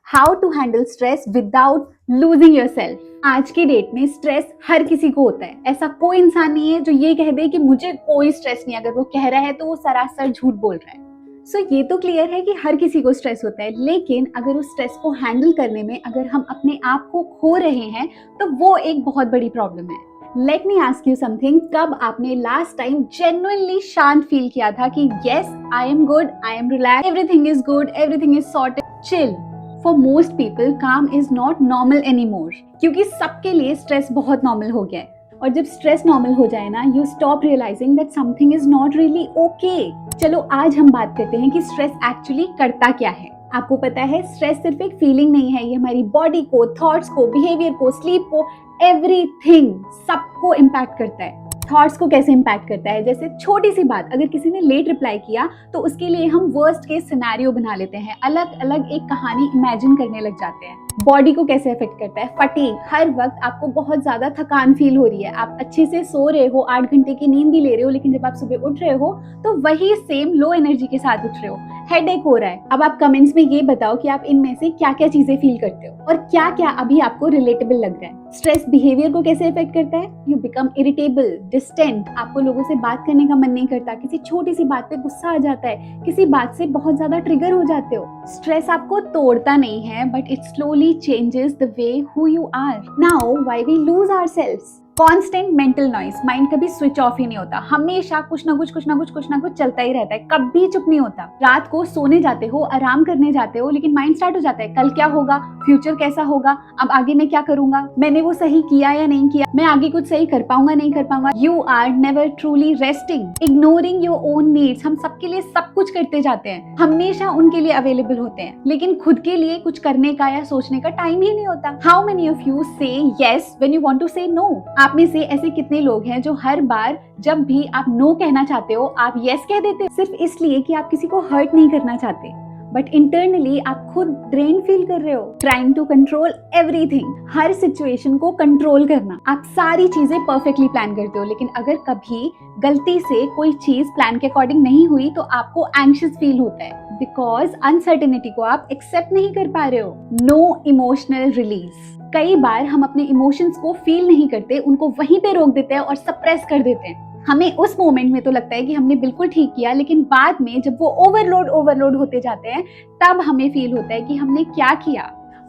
How to handle stress without losing yourself. आज के date में स्ट्रेस हर किसी को होता है। ऐसा कोई इंसान नहीं है जो ये कह दे कि मुझे कोई स्ट्रेस नहीं। अगर वो कह रहा है तो वो सरासर झूठ बोल रहा है। सो ये तो क्लियर है कि हर किसी को स्ट्रेस होता है, लेकिन अगर उस स्ट्रेस को हैंडल करने में अगर हम अपने आप को खो रहे हैं तो वो एक बहुत बड़ी प्रॉब्लम है। Let me ask you something, कब आपने लास्ट टाइम जेन्युइनली शांत फील किया था कि yes I am good, I am relax, everything is good, everything is sorted, chill. For most people काम is not normal anymore, क्योंकि सबके लिए स्ट्रेस बहुत नॉर्मल हो गया है। और जब स्ट्रेस नॉर्मल हो जाए ना, you stop realising that something is not really okay. चलो आज हम बात करते हैं कि स्ट्रेस एक्चुअली करता क्या है। आपको पता है स्ट्रेस सिर्फ एक फीलिंग नहीं है, ये हमारी बॉडी को, थॉट्स को, बिहेवियर को, स्लीप को, एवरीथिंग सबको इम्पैक्ट करता है। थॉट्स को कैसे इम्पैक्ट करता है? जैसे छोटी सी बात, अगर किसी ने लेट रिप्लाई किया तो उसके लिए हम वर्स्ट केस सिनेरियो बना लेते हैं, अलग अलग एक कहानी इमेजिन करने लग जाते हैं। बॉडी को कैसे इफेक्ट करता है? फटीग, हर वक्त आपको बहुत ज्यादा थकान फील हो रही है, आप अच्छे से सो रहे हो, 8 घंटे की नींद भी ले रहे हो, लेकिन जब आप सुबह उठ रहे हो तो वही सेम लो एनर्जी के साथ उठ रहे हो, हेडेक हो रहा है। अब आप कमेंट्स में ये बताओ कि आप इनमें से क्या क्या चीजें फील करते हो और क्या क्या अभी आपको रिलेटेबल लग रहा है। स्ट्रेस बिहेवियर को कैसे इफेक्ट करता है? यू बिकम इरिटेबल, डिस्टेंट, आपको लोगों से बात करने का मन नहीं करता, किसी छोटी सी बात पे गुस्सा आ जाता है, किसी बात से बहुत ज्यादा ट्रिगर हो जाते हो। स्ट्रेस आपको तोड़ता नहीं है, but it slowly changes the way who you are. Now why we lose ourselves? Constant mental noise, mind कभी स्विच ऑफ ही नहीं होता, हमेशा कुछ ना कुछ चलता ही रहता है, कभी चुप नहीं होता। रात को सोने जाते हो, आराम करने जाते हो, लेकिन माइंड स्टार्ट हो जाता है, कल क्या होगा, फ्यूचर कैसा होगा, अब आगे मैं क्या करूंगा, मैंने वो सही किया या नहीं किया, मैं आगे कुछ सही कर पाऊंगा नहीं कर पाऊंगा। You are never truly resting, ignoring your own needs. हम सबके लिए सब कुछ करते जाते हैं, हमेशा उनके लिए अवेलेबल होते हैं, लेकिन खुद के लिए कुछ करने का या सोचने का टाइम ही नहीं होता। How many of you say yes when you want to say no? आप में से ऐसे कितने लोग हैं जो हर बार जब भी आप नो कहना चाहते हो आप यस कह देते हो, सिर्फ इसलिए कि आप किसी को हर्ट नहीं करना चाहते, बट इंटरनली आप खुद ड्रेन फील कर रहे हो। ट्राइंग टू कंट्रोल एवरीथिंग, हर सिचुएशन को कंट्रोल करना। आप सारी चीजें परफेक्टली प्लान करते हो, लेकिन अगर कभी गलती से कोई चीज प्लान के अकॉर्डिंग नहीं हुई तो आपको एंग्शियस फील होता है, बिकॉज अनसर्टेनिटी को आप एक्सेप्ट नहीं कर पा रहे हो। नो इमोशनल रिलीज, कई बार हम अपने इमोशंस को फील नहीं करते, उनको वहीं पे रोक देते हैं और सप्रेस कर देते हैं। हमें उस मोमेंट में तो लगता है कि हमने बिल्कुल ठीक किया, लेकिन बाद में जब वो ओवरलोड होते जाते हैं तब हमें फील होता है कि हमने क्या किया।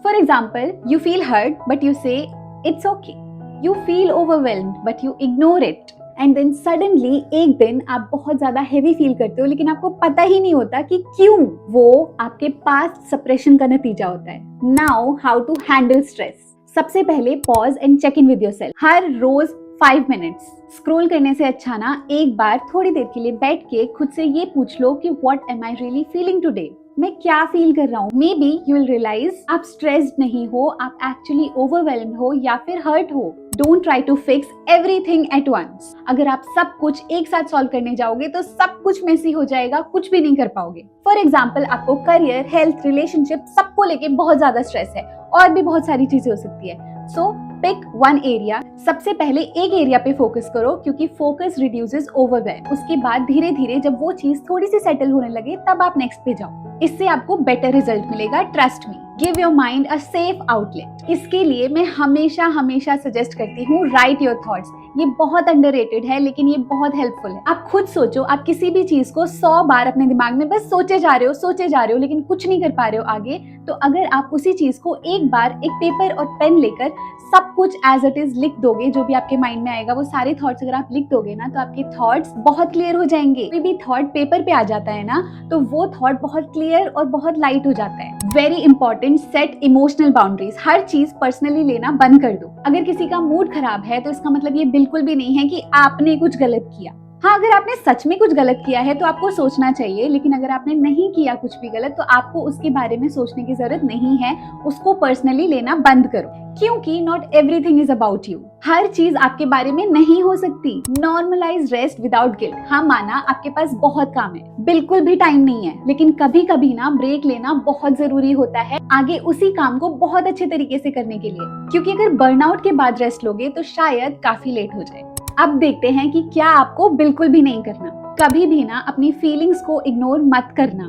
For example, you feel hurt but you say it's okay, you feel overwhelmed but you ignore it, and then suddenly एक दिन आप बहुत ज्यादा हेवी फील करते हो, लेकिन आपको पता ही नहीं होता कि क्यों। वो आपके पास्ट सप्रेशन का नतीजा होता है। Now how to handle stress. सबसे पहले pause and check in with yourself. हर रोज 5 मिनट्स स्क्रॉल करने से अच्छा ना एक बार थोड़ी देर के लिए बैठ के खुद से ये पूछ लो कि what am I really feeling today, मैं क्या फील कर रहा हूँ। Maybe you will realise आप स्ट्रेस्ड नहीं हो, आप एक्चुअली ओवरवेल्म्ड हो या फिर हर्ट हो। Don't try to fix everything at once. अगर आप सब कुछ एक साथ सॉल्व करने जाओगे तो सब कुछ मेसी हो जाएगा, कुछ भी नहीं कर पाओगे। फॉर एग्जाम्पल, आपको करियर, हेल्थ, रिलेशनशिप सबको लेके बहुत ज्यादा स्ट्रेस है, और भी बहुत सारी चीजें हो सकती है। सो पिक वन एरिया। सबसे पहले एक एरिया पे फोकस करो, क्योंकि फोकस रिड्यूसेस ओवरवेल्म। उसके बाद धीरे धीरे जब वो चीज थोड़ी सी सेटल होने लगे तब आप नेक्स्ट पे जाओ, इससे आपको बेटर रिजल्ट मिलेगा। Trust me, give your mind a safe outlet. इसके लिए मैं हमेशा सजेस्ट करती हूँ राइट योर थॉट्स। ये बहुत अंडररेटेड है, लेकिन ये बहुत हेल्पफुल है। आप खुद सोचो, आप किसी भी चीज को 100 बार अपने दिमाग में बस सोचे जा रहे हो, लेकिन कुछ नहीं कर पा रहे हो आगे, तो अगर आप उसी चीज को एक बार एक पेपर और पेन लेकर सब कुछ एज इट इज लिख दोगे, जो भी आपके माइंड में आएगा वो सारे थॉट्स अगर आप लिख दोगे ना, तो आपके थॉट्स बहुत क्लियर हो जाएंगे। कोई भी थॉट पेपर पे आ जाता है ना, तो वो थॉट बहुत क्लियर और बहुत लाइट हो जाता है। Very important, set emotional boundaries. हर चीज पर्सनली लेना बंद कर दो। अगर किसी का मूड खराब है तो इसका मतलब ये बिल्कुल भी नहीं है कि आपने कुछ गलत किया। हाँ, अगर आपने सच में कुछ गलत किया है तो आपको सोचना चाहिए, लेकिन अगर आपने नहीं किया कुछ भी गलत तो आपको उसके बारे में सोचने की जरूरत नहीं है, उसको पर्सनली लेना बंद करो, क्योंकि not everything is about you. हर चीज आपके बारे में नहीं हो सकती। Normalise rest without guilt. हाँ, माना आपके पास बहुत काम है, बिल्कुल भी टाइम नहीं है, लेकिन कभी कभी ना ब्रेक लेना बहुत जरूरी होता है आगे उसी काम को बहुत अच्छे तरीके से करने के लिए, क्योंकि अगर बर्नआउट के बाद रेस्ट लोगे तो शायद काफी लेट हो जाए। अब देखते हैं कि क्या आपको बिल्कुल भी नहीं करना। कभी भी ना अपनी फीलिंग्स को इग्नोर मत करना।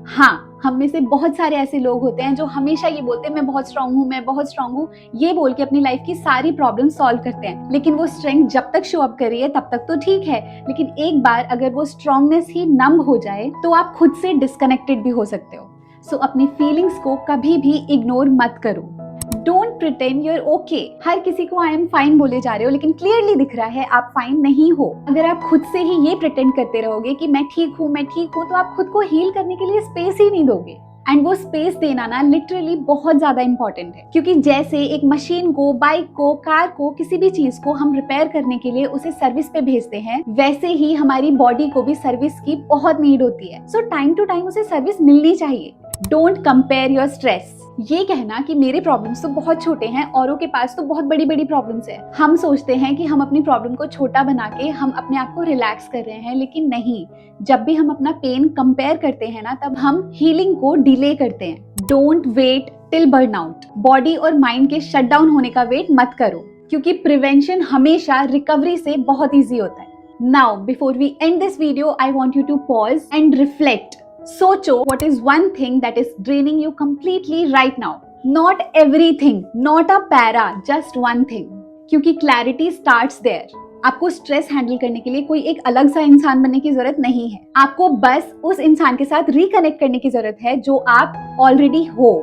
हाँ, हम में से बहुत सारे ऐसे लोग होते हैं जो हमेशा ये बोलते हैं मैं बहुत स्ट्रांग हूँ, मैं बहुत स्ट्रांग हूँ, ये बोल के अपनी लाइफ की सारी प्रॉब्लम सॉल्व करते हैं। लेकिन वो स्ट्रेंथ जब तक शो अप कर रही है तब तक तो ठीक है, लेकिन एक बार अगर वो स्ट्रांगनेस ही नम हो जाए तो आप खुद से डिस्कनेक्टेड भी हो सकते हो। सो अपनी फीलिंग्स को कभी भी इग्नोर मत करो। Don't pretend you're okay. हर किसी को आई एम फाइन बोले जा रहे हो, लेकिन क्लियरली दिख रहा है आप फाइन नहीं हो। अगर आप खुद से ही ये प्रिटेंड करते रहोगे कि मैं ठीक हूँ, मैं ठीक हूँ, तो आप खुद को हील करने के लिए स्पेस ही नहीं दोगे। एंड वो स्पेस देना ना लिटरली बहुत ज्यादा इंपॉर्टेंट है, क्योंकि जैसे एक मशीन को, बाइक को, कार को, किसी भी चीज को हम रिपेयर करने के लिए उसे सर्विस पे भेजते हैं, वैसे ही हमारी बॉडी को भी सर्विस की बहुत नीड होती है। सो टाइम टू टाइम उसे सर्विस मिलनी चाहिए। Don't compare your stress. ये कहना कि मेरे प्रॉब्लम्स तो बहुत छोटे हैं, औरों के पास तो बहुत बड़ी बड़ी प्रॉब्लम्स है। हम सोचते हैं कि हम अपनी प्रॉब्लम को छोटा बना के हम अपने आप को रिलैक्स कर रहे हैं, लेकिन नहीं। जब भी हम अपना पेन कंपेयर करते हैं ना, तब हम हीलिंग को डिले करते हैं। Don't wait till burnout. Body और माइंड के शट डाउन होने का वेट मत करो, क्योंकि प्रिवेंशन हमेशा रिकवरी से बहुत ईजी होता है। Now before we end this video, I want you to pause and reflect. सोचो what is one thing that is draining you completely right now. Not everything, not a para, just one thing. क्योंकि clarity starts there. आपको stress handle करने के लिए कोई एक अलग सा इंसान बनने की जरूरत नहीं है। आपको बस उस इंसान के साथ रिकनेक्ट करने की जरूरत है जो आप ऑलरेडी हो।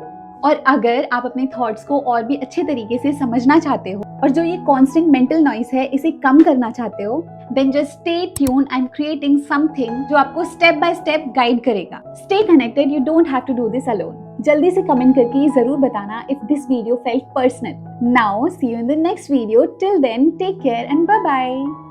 और अगर आप अपने थॉट्स को और भी अच्छे तरीके से समझना चाहते हो और जो ये कांस्टेंट मेंटल नॉइस है इसे कम करना चाहते हो, then just stay tune and creating something जो आपको स्टेप बाय स्टेप गाइड करेगा। Stay connected, you don't have to do this alone. जल्दी से कमेंट करके ये जरूर बताना if this video felt personal. Now see you in the next video. Till then take care and bye bye.